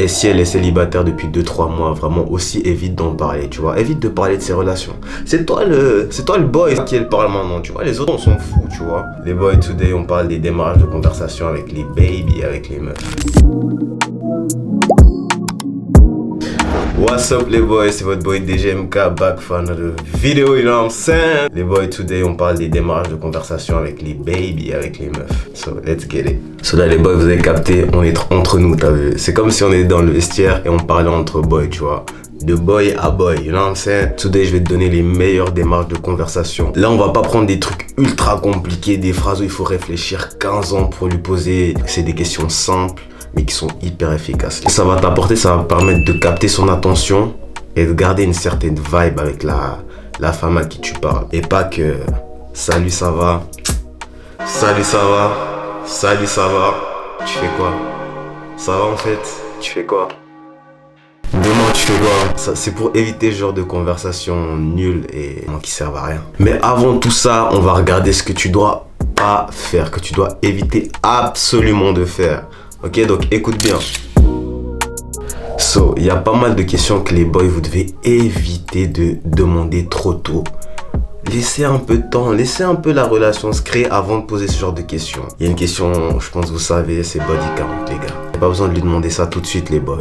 Et si elle est célibataire depuis 2-3 mois, vraiment aussi évite d'en parler, tu vois. Évite de parler de ses relations. C'est toi le boy qui parle maintenant, tu vois. Les autres, on s'en fout, tu vois. Les boys today, on parle des démarrages de conversation avec les baby, avec les meufs. What's up les boys, c'est votre boy DGMK back for another video, you know what I'm saying? Les boys today, on parle des démarrages de conversation avec les baby, avec les meufs. So let's get it. So là les boys, vous avez capté, on est entre nous, t'as vu? C'est comme si on était dans le vestiaire et on parlait entre boys, tu vois. De boy à boy, you know what I'm saying? Today, je vais te donner les meilleures démarches de conversation. Là, on va pas prendre des trucs ultra compliqués, des phrases où il faut réfléchir 15 ans pour lui poser. C'est des questions simples, mais qui sont hyper efficaces. Ça va t'apporter, ça va permettre de capter son attention et de garder une certaine vibe avec la femme à qui tu parles. Et pas que salut ça va, salut ça va, salut ça va, tu fais quoi? Ça va en fait, tu fais quoi? Demain tu fais quoi? Ça, c'est pour éviter ce genre de conversation nulle et qui servent à rien. Mais avant tout ça, on va regarder ce que tu dois pas faire, que tu dois éviter absolument de faire. Ok, donc écoute bien. So, il y a pas mal de questions que les boys, vous devez éviter de demander trop tôt. Laissez un peu de temps, laissez un peu la relation se créer avant de poser ce genre de questions. Il y a une question, je pense que vous savez, c'est body count, les gars. Il n'y a pas besoin de lui demander ça tout de suite, les boys.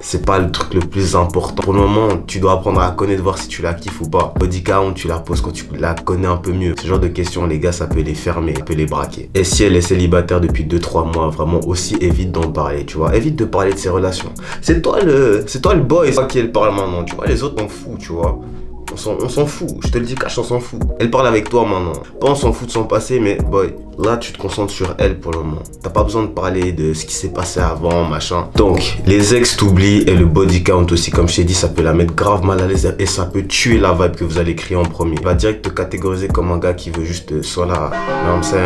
C'est pas le truc le plus important. Pour le moment, tu dois apprendre à la connaître, voir si tu la kiffes ou pas. Body count, tu la poses quand tu la connais un peu mieux. Ce genre de questions, les gars, ça peut les fermer, ça peut les braquer. Et si elle est célibataire depuis 2-3 mois, vraiment aussi évite d'en parler, tu vois. Évite de parler de ses relations. C'est toi le boy, c'est toi qui parle maintenant, tu vois. Les autres, on fout, tu vois. On s'en fout, je te le dis cash, on s'en fout. Elle parle avec toi maintenant. Pas on s'en fout de son passé, mais boy, là tu te concentres sur elle pour le moment. T'as pas besoin de parler de ce qui s'est passé avant, machin. Donc, les ex t'oublient et le body count aussi, comme je t'ai dit, ça peut la mettre grave mal à l'aise et ça peut tuer la vibe que vous allez créer en premier. Il va direct te catégoriser comme un gars qui veut juste soit là, non, c'est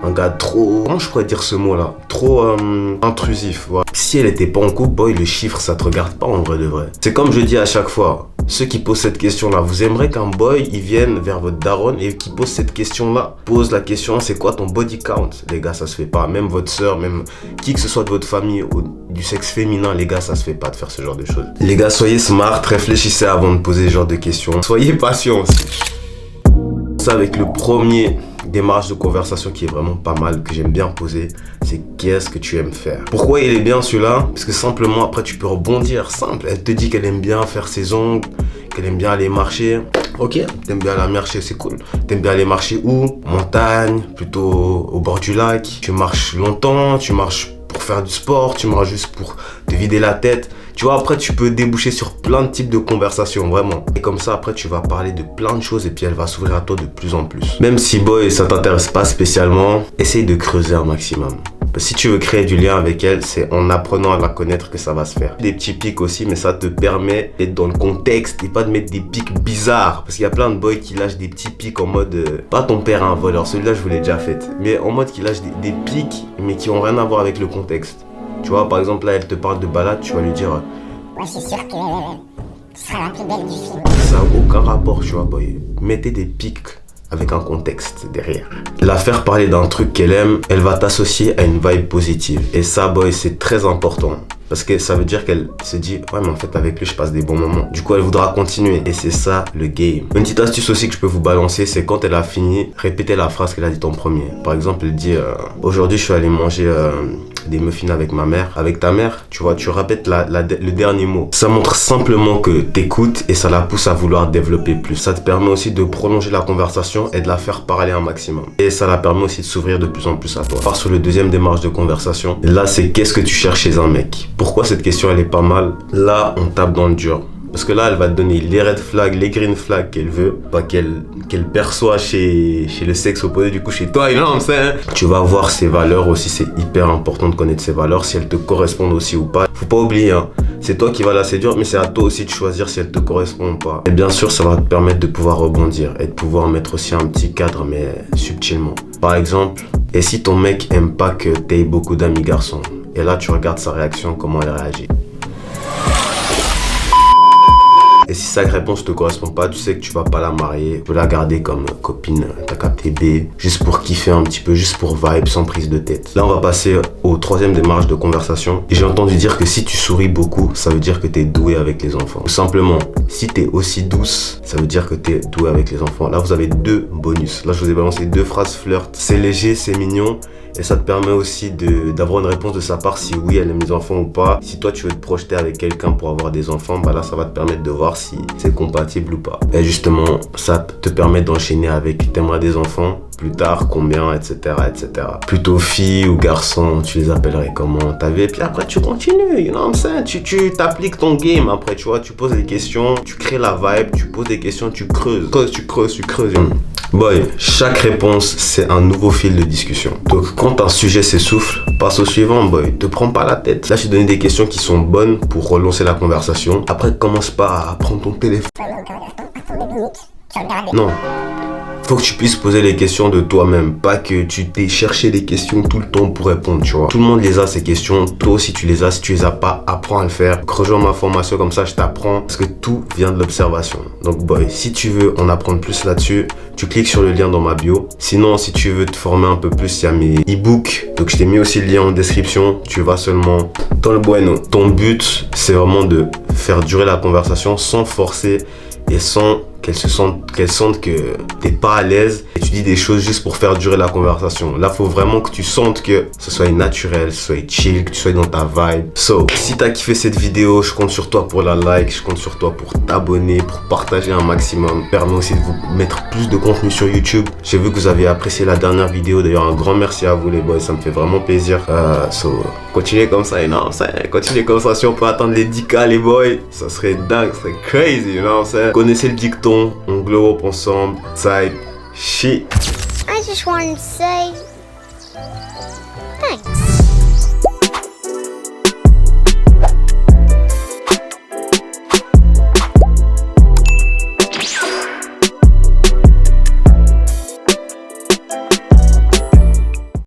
un gars trop, comment je pourrais dire ce mot là, trop intrusif, voilà. Si elle était pas en couple, boy, le chiffre ça te regarde pas en vrai de vrai. C'est comme je dis à chaque fois, ceux qui posent cette question là, vous aimeriez qu'un boy il vienne vers votre daronne et qui pose cette question là, pose la question, c'est quoi ton body count? Les gars, ça se fait pas, même votre soeur, même qui que ce soit de votre famille ou du sexe féminin, les gars, ça se fait pas de faire ce genre de choses. Les gars, soyez smart, réfléchissez avant de poser ce genre de questions, soyez patients aussi. Ça avec le premier démarche de conversation qui est vraiment pas mal, que j'aime bien poser, c'est qu'est-ce que tu aimes faire. Pourquoi il est bien celui-là? Parce que simplement après tu peux rebondir, simple. Elle te dit qu'elle aime bien faire ses ongles, qu'elle aime bien aller marcher. Ok, t'aimes bien aller marcher, c'est cool. T'aimes bien aller marcher où? Montagne, plutôt au bord du lac. Tu marches longtemps, tu marches pour faire du sport, tu marches juste pour te vider la tête. Tu vois, après, tu peux déboucher sur plein de types de conversations, vraiment. Et comme ça, après, tu vas parler de plein de choses et puis elle va s'ouvrir à toi de plus en plus. Même si, boy, ça t'intéresse pas spécialement, essaye de creuser un maximum. Si tu veux créer du lien avec elle, c'est en apprenant à la connaître que ça va se faire. Des petits pics aussi, mais ça te permet d'être dans le contexte et pas de mettre des pics bizarres. Parce qu'il y a plein de boys qui lâchent des petits pics en mode... pas ton père un voleur, celui-là je vous l'ai déjà fait. Mais en mode qui lâchent des pics, mais qui ont rien à voir avec le contexte. Tu vois, par exemple, là, elle te parle de balade, tu vas lui dire... Moi, je suis sûr que ce sera la plus belle du film. Ça n'a aucun rapport, tu vois, boy. Mettez des pics avec un contexte derrière. La faire parler d'un truc qu'elle aime, elle va t'associer à une vibe positive. Et ça, boy, c'est très important. Parce que ça veut dire qu'elle se dit, ouais, mais en fait, avec lui, je passe des bons moments. Du coup, elle voudra continuer. Et c'est ça, le game. Une petite astuce aussi que je peux vous balancer, c'est quand elle a fini, répétez la phrase qu'elle a dit en premier. Par exemple, elle dit, aujourd'hui, je suis allé manger des muffins avec ma mère. Avec ta mère, tu vois, tu répètes le dernier mot. Ça montre simplement que t'écoutes et ça la pousse à vouloir développer plus. Ça te permet aussi de prolonger la conversation et de la faire parler un maximum. Et ça la permet aussi de s'ouvrir de plus en plus à toi. On part sur le deuxième démarche de conversation. Là, c'est qu'est-ce que tu cherches chez un mec? Pourquoi cette question elle est pas mal? Là, on tape dans le dur. Parce que là, elle va te donner les red flags, les green flags qu'elle veut, pas qu'elle perçoit chez le sexe opposé, du coup chez toi, il en sait. Tu vas voir ses valeurs aussi, c'est hyper important de connaître ses valeurs, si elles te correspondent aussi ou pas. Faut pas oublier, hein, c'est toi qui vas la séduire, mais c'est à toi aussi de choisir si elles te correspondent ou pas. Et bien sûr, ça va te permettre de pouvoir rebondir et de pouvoir mettre aussi un petit cadre, mais subtilement. Par exemple, et si ton mec aime pas que t'aies beaucoup d'amis garçons? Et là, tu regardes sa réaction, comment elle réagit. Et si sa réponse te correspond pas, tu sais que tu vas pas la marier. Tu peux la garder comme copine, t'as capté B, juste pour kiffer un petit peu, juste pour vibe, sans prise de tête. Là, on va passer au troisième démarrage de conversation. Et j'ai entendu dire que si tu souris beaucoup, ça veut dire que t'es doué avec les enfants. Tout simplement, si t'es aussi douce, ça veut dire que t'es doué avec les enfants. Là, vous avez 2 bonus. Là, je vous ai balancé 2 phrases flirt. C'est léger, c'est mignon. Et ça te permet aussi d'avoir une réponse de sa part si oui, elle aime les enfants ou pas. Si toi, tu veux te projeter avec quelqu'un pour avoir des enfants, bah là, ça va te permettre de voir si c'est compatible ou pas. Et justement, ça te permet d'enchaîner avec t'aimerais des enfants plus tard, combien, etc., etc. Plutôt fille ou garçon, tu les appellerais comment, ta vie. Et puis après, tu continues, you know what I'm saying? Tu t'appliques ton game après, tu vois. Tu poses des questions, tu crées la vibe, tu poses des questions, tu creuses. Tu creuses. Boy, chaque réponse, c'est un nouveau fil de discussion. Donc, quand un sujet s'essouffle, passe au suivant, boy. Te prends pas la tête. Là, je t'ai donné des questions qui sont bonnes pour relancer la conversation. Après, commence pas à prendre ton téléphone. Non. Faut que tu puisses poser les questions de toi-même, pas que tu t'aies cherché des questions tout le temps pour répondre, tu vois. Tout le monde les a, ces questions. Toi aussi, tu les as. Si tu les as pas, apprends à le faire. Rejoins ma formation, comme ça, je t'apprends. Parce que tout vient de l'observation. Donc, boy, si tu veux en apprendre plus là-dessus, tu cliques sur le lien dans ma bio. Sinon, si tu veux te former un peu plus, il y a mes e-books. Donc, je t'ai mis aussi le lien en description. Tu vas seulement dans le bueno. Ton but, c'est vraiment de faire durer la conversation sans forcer et sans qu'elle sente que t'es pas à l'aise et tu dis des choses juste pour faire durer la conversation. Là, faut vraiment que tu sentes que ce soit naturel, ce soit chill, que tu sois dans ta vibe. So, si t'as kiffé cette vidéo, je compte sur toi pour la like, je compte sur toi pour t'abonner, pour partager un maximum. Ça permet aussi de vous mettre plus de contenu sur YouTube. J'ai vu que vous avez apprécié la dernière vidéo. D'ailleurs, un grand merci à vous les boys, ça me fait vraiment plaisir. Continuez comme ça, you know what I'm saying? Continuez comme ça, si on peut atteindre les 10K les boys, ça serait dingue, ça serait crazy, you know what I'm saying? Connaissez le dicton, on glow up ensemble, type shit. I just wanted to say